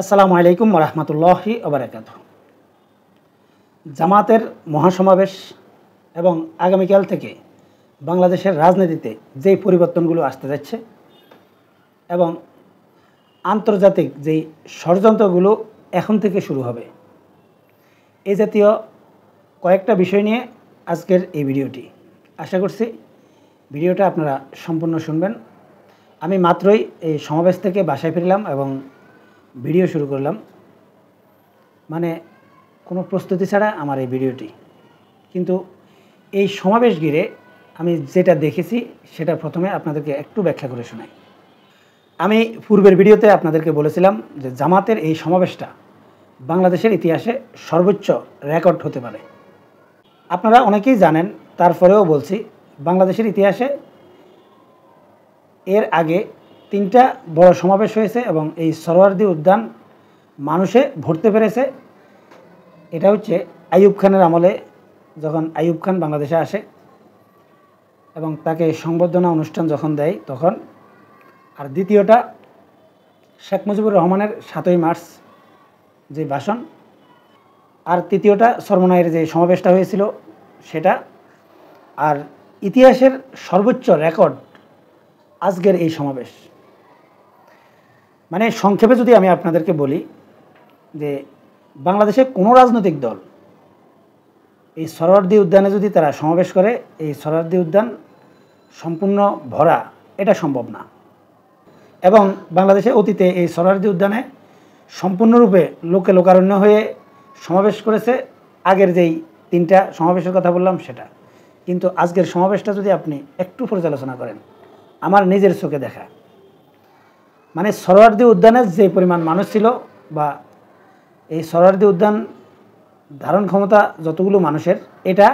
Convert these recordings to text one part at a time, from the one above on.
আসসালামু আলাইকুম ওয়া রাহমাতুল্লাহি ওয়া বারাকাতুহু। জামাতের মহাসমাবেশ এবং আগামীকাল থেকে বাংলাদেশের রাজনীতিতে যেই পরিবর্তনগুলো আসতে যাচ্ছে এবং আন্তর্জাতিক যেই ষড়যন্ত্রগুলো এখন থেকে শুরু হবে, এই জাতীয় কয়েকটা বিষয় নিয়ে আজকের এই ভিডিওটি। আশা করছি ভিডিওটা আপনারা সম্পূর্ণ শুনবেন। আমি মাত্রই এই সমাবেশ থেকে বাসায় ফিরলাম এবং ভিডিও শুরু করলাম, মানে কোনো প্রস্তুতি ছাড়া আমার এই ভিডিওটি। কিন্তু এই সমাবেশ ঘিরে আমি যেটা দেখেছি সেটা প্রথমে আপনাদেরকে একটু ব্যাখ্যা করে শোনাই। আমি পূর্বের ভিডিওতে আপনাদেরকে বলেছিলাম যে জামাতের এই সমাবেশটা বাংলাদেশের ইতিহাসে সর্বোচ্চ রেকর্ড হতে পারে। আপনারা অনেকেই জানেন, তারপরেও বলছি, বাংলাদেশের ইতিহাসে এর আগে 3টা বড় সমাবেশ হয়েছে এবং এই সরোয়ার্দী উদ্যান মানুষে ভরতে পেরেছে। এটা হচ্ছে আইয়ুব খানের আমলে, যখন আইয়ুব খান বাংলাদেশে আসে এবং তাকে সংবর্ধনা অনুষ্ঠান যখন দেয় তখন। আর দ্বিতীয়টা শেখ মুজিবুর রহমানের 7ই মার্চ যে ভাষণ, আর তৃতীয়টা সরমনাইয়ের যে সমাবেশটা হয়েছিল সেটা। আর ইতিহাসের সর্বোচ্চ রেকর্ড আজকের এই সমাবেশ। মানে সংক্ষেপে যদি আমি আপনাদেরকে বলি যে বাংলাদেশে কোনো রাজনৈতিক দল এই সরোয়ার্দী উদ্যানে যদি তারা সমাবেশ করে, এই সরোয়ার্দী উদ্যান সম্পূর্ণ ভরা এটা সম্ভব না। এবং বাংলাদেশে অতীতে এই সরোয়ার্দী উদ্যানে সম্পূর্ণরূপে লোকে লোকারণ্য হয়ে সমাবেশ করেছে আগের যেই 3টা সমাবেশের কথা বললাম সেটা। কিন্তু আজকের সমাবেশটা যদি আপনি একটু পর্যালোচনা করেন, আমার নিজের চোখে দেখা, মানে সরোয়ার্দী উদ্যানের যে পরিমাণ মানুষ ছিল বা এই সরোয়ার্দী উদ্যান ধারণ ক্ষমতা যতগুলো মানুষের, এটা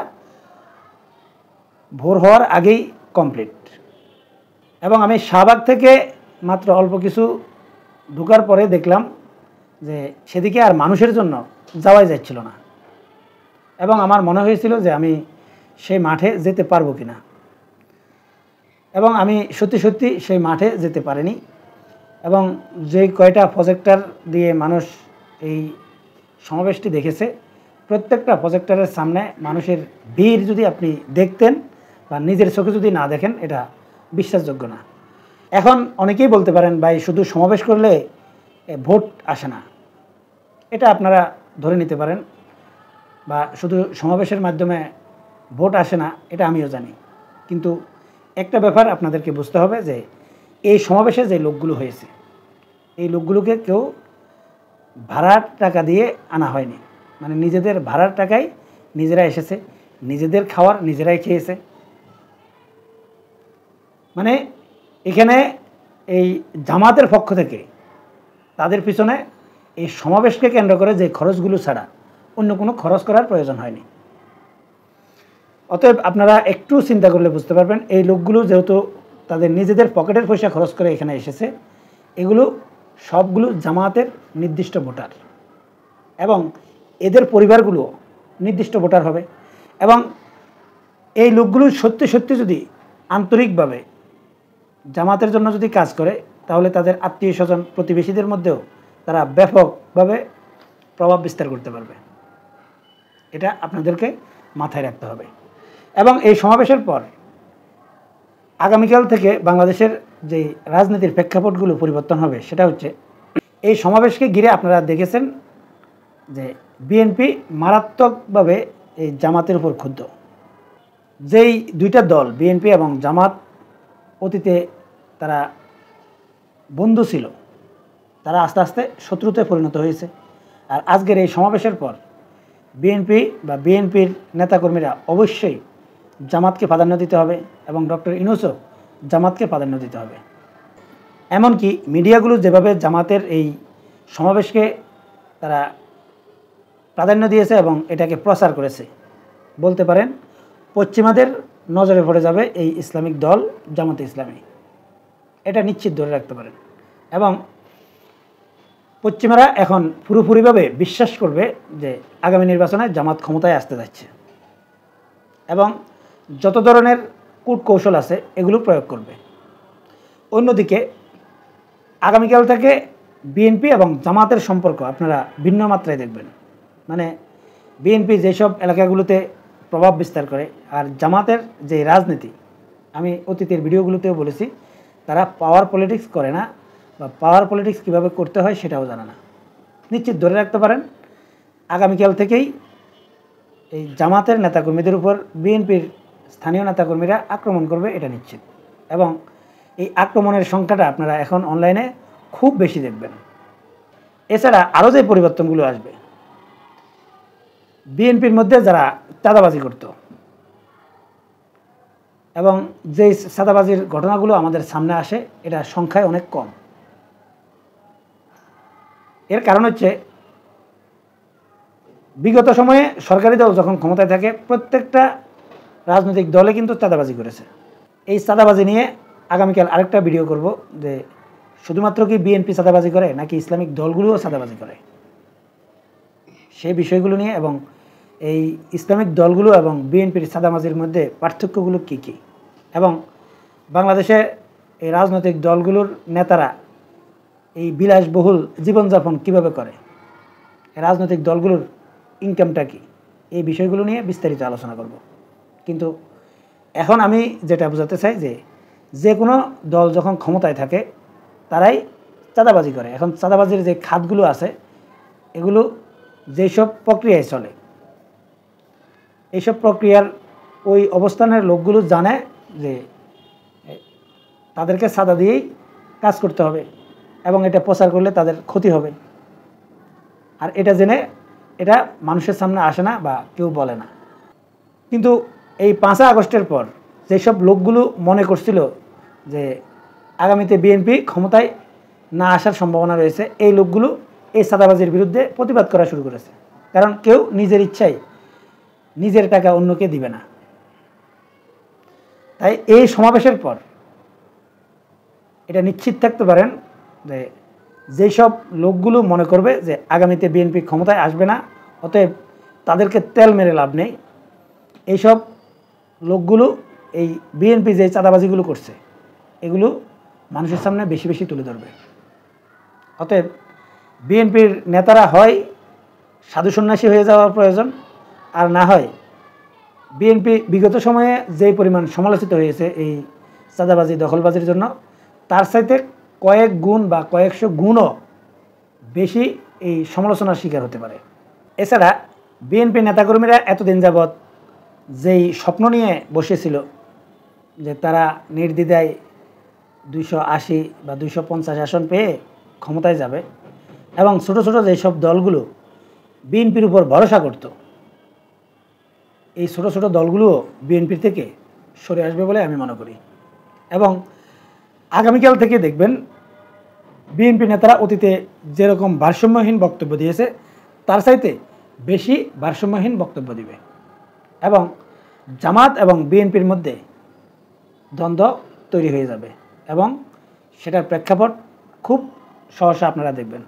ভোর হওয়ার আগেই কমপ্লিট। এবং আমি শাহবাগ থেকে মাত্র অল্প কিছু ঢোকার পরে দেখলাম যে সেদিকে আর মানুষের জন্য যাওয়াই যাচ্ছিল না। এবং আমার মনে হয়েছিল যে আমি সেই মাঠে যেতে পারবো কি না। এবং আমি সত্যি সত্যি সেই মাঠে যেতে পারিনি। এবং যে কয়টা প্রজেক্টর দিয়ে মানুষ এই সমাবেশটি দেখেছে, প্রত্যেকটা প্রজেক্টরের সামনে মানুষের ভিড় যদি আপনি দেখতেন বা নিজের চোখে যদি না দেখেন, এটা বিশ্বাসযোগ্য না। এখন অনেকেই বলতে পারেন, ভাই শুধু সমাবেশ করলে ভোট আসে না, এটা আপনারা ধরে নিতে পারেন, বা শুধু সমাবেশের মাধ্যমে ভোট আসে না, এটা আমিও জানি। কিন্তু একটা ব্যাপার আপনাদেরকে বুঝতে হবে যে এই সমাবেশে যে লোকগুলো হয়েছে, এই লোকগুলোকে কেউ ভাড়ার টাকা দিয়ে আনা হয়নি। মানে নিজেদের ভাড়ার টাকায় নিজেরা এসেছে, নিজেদের খাওয়ার নিজেরাই খেয়েছে। মানে এখানে এই জামাতের পক্ষ থেকে তাদের পিছনে এই সমাবেশকে কেন্দ্র করে যে খরচগুলো ছাড়া অন্য কোনো খরচ করার প্রয়োজন হয়নি। অতএব আপনারা একটু চিন্তা করলে বুঝতে পারবেন, এই লোকগুলো যেহেতু তাদের নিজেদের পকেটের পয়সা খরচ করে এখানে এসেছে, এগুলো সবগুলো জামাতের নির্দিষ্ট ভোটার এবং এদের পরিবারগুলো নির্দিষ্ট ভোটার হবে। এবং এই লোকগুলো সত্যি সত্যি যদি আন্তরিকভাবে জামাতের জন্য যদি কাজ করে, তাহলে তাদের আত্মীয় স্বজন প্রতিবেশীদের মধ্যেও তারা ব্যাপকভাবে প্রভাব বিস্তার করতে পারবে। এটা আপনাদেরকে মাথায় রাখতে হবে। এবং এই সমাবেশের পর আগামীকাল থেকে বাংলাদেশের যে রাজনীতির প্রেক্ষাপটগুলো পরিবর্তন হবে, সেটা হচ্ছে এই সমাবেশকে ঘিরে আপনারা দেখেছেন যে বিএনপি মারাত্মকভাবে এই জামাতের উপর ক্ষুব্ধ। যেই 2টা দল বিএনপি এবং জামাত অতীতে তারা বন্ধু ছিল, তারা আস্তে আস্তে শত্রুতে পরিণত হয়েছে। আর আজকের এই সমাবেশের পর বিএনপি বা বিএনপির নেতাকর্মীরা অবশ্যই জামাতকে প্রাধান্য দিতে হবে এবং ডক্টর ইউনূসও জামাতকে প্রাধান্য দিতে হবে। এমনকি মিডিয়াগুলো যেভাবে জামাতের এই সমাবেশকে তারা প্রাধান্য দিয়েছে এবং এটাকে প্রচার করেছে, বলতে পারেন পশ্চিমাদের নজরে পড়ে যাবে এই ইসলামিক দল জামাতে ইসলামী, এটা নিশ্চিত ধরে রাখতে পারেন। এবং পশ্চিমারা এখন পুরোপুরিভাবে বিশ্বাস করবে যে আগামী নির্বাচনে জামাত ক্ষমতায় আসতে যাচ্ছে এবং যত ধরনের কূটকৌশল আছে এগুলো প্রয়োগ করবে। অন্যদিকে আগামীকাল থেকে বিএনপি এবং জামাতের সম্পর্ক আপনারা ভিন্ন মাত্রায় দেখবেন। মানে বিএনপি যেসব এলাকাগুলোতে প্রভাব বিস্তার করে, আর জামাতের যে রাজনীতি, আমি অতীতের ভিডিওগুলোতেও বলেছি, তারা পাওয়ার পলিটিক্স করে না, বা পাওয়ার পলিটিক্স কীভাবে করতে হয় সেটাও জানে না। নিশ্চিত ধরে রাখতে পারেন, আগামীকাল থেকেই এই জামাতের নেতাকর্মীদের উপর বিএনপির স্থানীয় নেতাকর্মীরা আক্রমণ করবে, এটা নিশ্চিত। এবং এই আক্রমণের সংখ্যাটা আপনারা এখন অনলাইনে খুব বেশি দেখবেন। এছাড়া আরও যে পরিবর্তনগুলো আসবে, বিএনপির মধ্যে যারা চাঁদাবাজি করত এবং যে চাঁদাবাজির ঘটনাগুলো আমাদের সামনে আসে, এটা সংখ্যায় অনেক কম। এর কারণ হচ্ছে, বিগত সময়ে সরকারি দল যখন ক্ষমতায় থাকে, প্রত্যেকটা রাজনৈতিক দলে কিন্তু চাঁদাবাজি করেছে। এই চাঁদাবাজি নিয়ে আগামীকাল আরেকটা ভিডিও করব, যে শুধুমাত্র কি বিএনপি চাঁদাবাজি করে নাকি ইসলামিক দলগুলোও চাঁদাবাজি করে, সেই বিষয়গুলো নিয়ে, এবং এই ইসলামিক দলগুলো এবং বিএনপির চাঁদাবাজির মধ্যে পার্থক্যগুলো কী কী, এবং বাংলাদেশে এই রাজনৈতিক দলগুলোর নেতারা এই বিলাসবহুল জীবনযাপন কিভাবে করে, রাজনৈতিক দলগুলোর ইনকামটা কী, এই বিষয়গুলো নিয়ে বিস্তারিত আলোচনা করব। কিন্তু এখন আমি যেটা বোঝাতে চাই, যে কোনো দল যখন ক্ষমতায় থাকে তারাই চাঁদাবাজি করে। এখন চাঁদাবাজির যে খাতগুলো আছে, এগুলো যেসব প্রক্রিয়ায় চলে, এইসব প্রক্রিয়ার ওই অবস্থানের লোকগুলো জানে যে তাদেরকে চাঁদা দিয়েই কাজ করতে হবে, এবং এটা প্রচার করলে তাদের ক্ষতি হবে। আর এটা জেনে এটা মানুষের সামনে আসে না বা কেউ বলে না। কিন্তু এই 5 আগস্টের পর যেসব লোকগুলো মনে করছিল যে আগামীতে বিএনপি ক্ষমতায় না আসার সম্ভাবনা রয়েছে, এই লোকগুলো এই চাঁদাবাজির বিরুদ্ধে প্রতিবাদ করা শুরু করেছে। কারণ কেউ নিজের ইচ্ছায় নিজের টাকা অন্যকে দিবে না। তাই এই সমাবেশের পর এটা নিশ্চিত থাকতে পারেন যে যেসব লোকগুলো মনে করবে যে আগামীতে বিএনপি ক্ষমতায় আসবে না, অতএব তাদেরকে তেল মেরে লাভ নেই, এইসব লোকগুলো এই বিএনপি যে চাঁদাবাজিগুলো করছে এগুলো মানুষের সামনে বেশি বেশি তুলে ধরবে। অতএব বিএনপির নেতারা হয় সাধু সন্ন্যাসী হয়ে যাওয়া প্রয়োজন, আর না হয় বিএনপি বিগত সময়ে যেই পরিমাণ সমালোচিত হয়েছে এই চাঁদাবাজি দখলবাজির জন্য, তার চাইতে কয়েক গুণ বা কয়েকশো গুণও বেশি এই সমালোচনার শিকার হতে পারে। এছাড়া বিএনপি নেতাকর্মীরা এতদিন যাবৎ যেই স্বপ্ন নিয়ে বসেছিল যে তারা নির্দ্বিধায় 280 বা 250 আসন পেয়ে ক্ষমতায় যাবে, এবং ছোটো ছোটো যেসব দলগুলো বিএনপির উপর ভরসা করত, এই ছোটো ছোটো দলগুলোও বিএনপির থেকে সরে আসবে বলে আমি মনে করি। এবং আগামীকাল থেকে দেখবেন বিএনপি নেতারা অতীতে যেরকম ভারসাম্যহীন বক্তব্য দিয়েছে তার চাইতে বেশি ভারসাম্যহীন বক্তব্য দিবে, এবং জামাত এবং বিএনপির মধ্যে দ্বন্দ্ব তৈরি হয়ে যাবে, এবং সেটার প্রেক্ষাপট খুব সহসা আপনারা দেখবেন।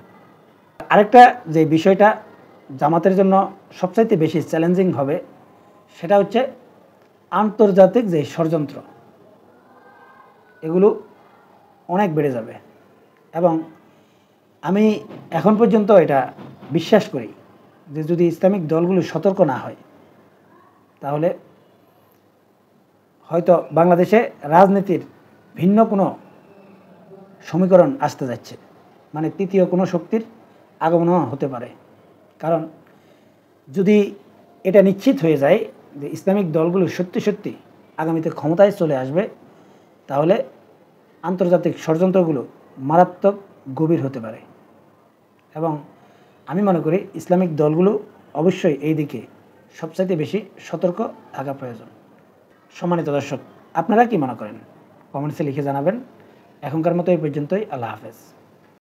আরেকটা যে বিষয়টা জামাতের জন্য সবচাইতে বেশি চ্যালেঞ্জিং হবে, সেটা হচ্ছে আন্তর্জাতিক যে ষড়যন্ত্র, এগুলো অনেক বেড়ে যাবে। এবং আমি এখন পর্যন্ত এটা বিশ্বাস করি যে যদি ইসলামিক দলগুলো সতর্ক না হয়, তাহলে হয়তো বাংলাদেশে রাজনীতির ভিন্ন কোনো সমীকরণ আসতে যাচ্ছে, মানে তৃতীয় কোনো শক্তির আগমনও হতে পারে। কারণ যদি এটা নিশ্চিত হয়ে যায় যে ইসলামিক দলগুলো সত্যি সত্যি আগামীতে ক্ষমতায় চলে আসবে, তাহলে আন্তর্জাতিক ষড়যন্ত্রগুলো মারাত্মক গভীর হতে পারে। এবং আমি মনে করি ইসলামিক দলগুলো অবশ্যই এই দিকে সবচাইতে বেশি সতর্ক থাকা প্রয়োজন। সম্মানিত দর্শক, আপনারা কি মনে করেন? কমেন্টসে লিখে জানাবেন। এখনকার মতো এই পর্যন্তই। আল্লাহ হাফেজ।